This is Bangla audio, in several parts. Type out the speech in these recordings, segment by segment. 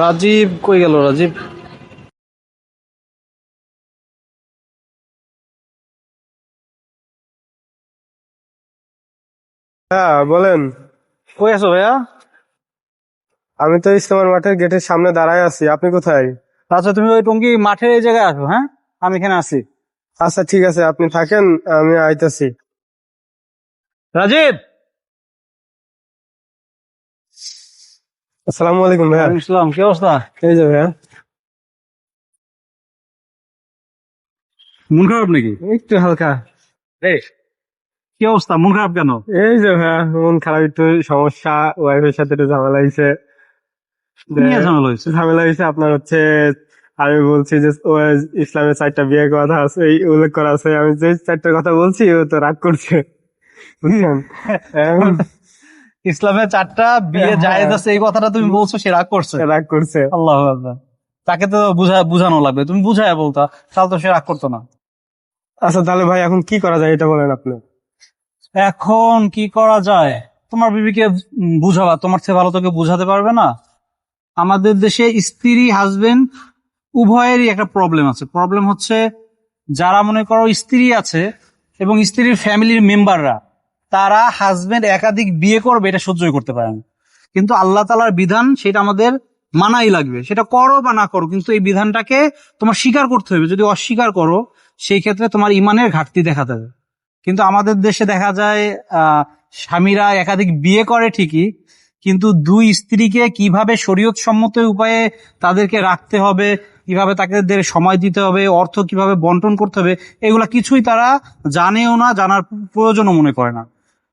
রাজীব কই গেল? রাজীব হ্যাঁ বলেন। কই আছো ভাইয়া? আমি তো ইস্তেমার মাঠের গেটের সামনে দাঁড়ায় আছি, আপনি কোথায়? আচ্ছা, তুমি ওই টঙ্গী মাঠের এই জায়গায় আসো, হ্যাঁ? আমি এখানে আছি। আচ্ছা ঠিক আছে, আপনি থাকেন, আমি আইতাছি। রাজীব! আসসালামু আলাইকুম ভাইয়া। ওয়ালাইকুম আসসালাম, কি অবস্থা? এই যে ভাইয়া। মন খারাপ নাকি? একটু হালকা। এই, কি অবস্থা, মন খারাপ কেন? এই যে ভাইয়া, মন খারাপ, একটু সমস্যা, ওয়াইফের সাথে একটু ঝামেলা হয়েছে। কি নিয়ে ঝামেলা হয়েছে? ঝামেলা হয়েছে আপনার হচ্ছে, আমি বলছি যে ও ইসলামের 4টা বিয়ে কথা আছে, এই উল্লেখ করা আছে, আমি যে 4টার কথা বলছি ও তো রাগ করছে, বুঝছেন? এখন ইসলামের 4টা বিয়ে জায়েজ আছে এই কথাটা তুমি বলছো, সে রাগ করছে? রাগ করছে। আল্লাহু আকবার। তাকে তো বুঝানো লাগবে, তুমি বুঝায় বলতা, তাহলে তো সে রাগ করতো না। আচ্ছা তাহলে ভাই এখন কি করা যায় এটা বলেন আপনি। এখন কি করা যায়? তোমার বিবিকে বুঝাবা, তোমার চেয়ে ভালো তোকে বুঝাতে পারবে না। আমাদের দেশে স্ত্রী হাজবেন্ড উভয়েরই একটা প্রবলেম আছে। প্রবলেম হচ্ছে, যারা মনে করো স্ত্রী আছে এবং স্ত্রীর ফ্যামিলির মেম্বাররা, তারা হাজবেন্ড একাধিক বিয়ে করবে এটা সহ্যই করতে পারে না। কিন্তু আল্লাহ তাআলার বিধান, সেটা আমাদের মানাই লাগবে, সেটা করো বা না করো, কিন্তু এই বিধানটাকে তোমার স্বীকার করতে হবে। যদি অস্বীকার করো, সেই ক্ষেত্রে তোমার ইমানের ঘাটতি দেখা দেবে। কিন্তু আমাদের দেশে দেখা যায় স্বামীরা একাধিক বিয়ে করে ঠিকই, কিন্তু দুই স্ত্রীকে কিভাবে শরীয়ত সম্মত উপায়ে তাদেরকে রাখতে হবে, কিভাবে তাদের সময় দিতে হবে, অর্থ কিভাবে বন্টন করতে হবে, এগুলা কিছুই তারা জানেও না, জানার প্রয়োজনও মনে করে না।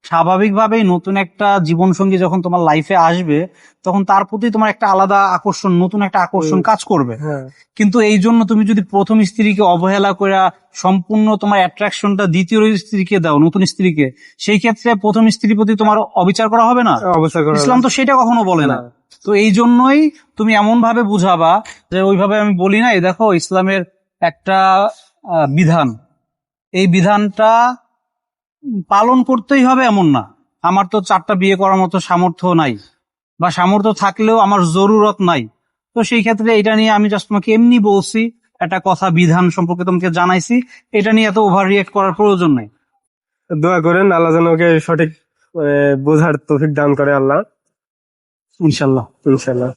স্বাভাবিকভাবেই নতুন একটা জীবন সঙ্গী যখন তোমার লাইফে আসবে, তখন তার প্রতি তোমার একটা আলাদা আকর্ষণ, নতুন একটা আকর্ষণ কাজ করবে। হ্যাঁ, কিন্তু এই জন্য তুমি যদি প্রথম স্ত্রীকে অবহেলা করে সম্পূর্ণ তোমার অ্যাট্রাকশনটা দ্বিতীয় স্ত্রীকে দাও, নতুন স্ত্রীকে, সেই ক্ষেত্রে প্রথম স্ত্রীর প্রতি তোমার অবিচার করা হবে না? অবস্থা করা ইসলাম তো সেটা কখনো বলে না। না। তো এই জন্যই তুমি এমন ভাবে বুঝাবা যে, ওইভাবে আমি বলি না, এই দেখো ইসলামের একটা বিধান, এই বিধানটা পালন করতেই হবে এমন না। আমার তো 4টা বিয়ে করার মতো সামর্থ্য নাই, বা সামর্থ্য থাকলেও আমার জরুরত নাই। তো সেই ক্ষেত্রে এটা নিয়ে আমি জাস্ট তোমাকে এমনি বলছি, একটা কথা বিধান সম্পর্কে তোমাকে জানাইছি, এটা নিয়ে এত ওভার রিয়েক্ট করার প্রয়োজন নেই। দোয়া করেন আল্লাহ যেন ওকে সঠিক বোঝার তৌফিক দান করে আল্লাহ। ইনশাল্লাহ। ইনশাল্লাহ।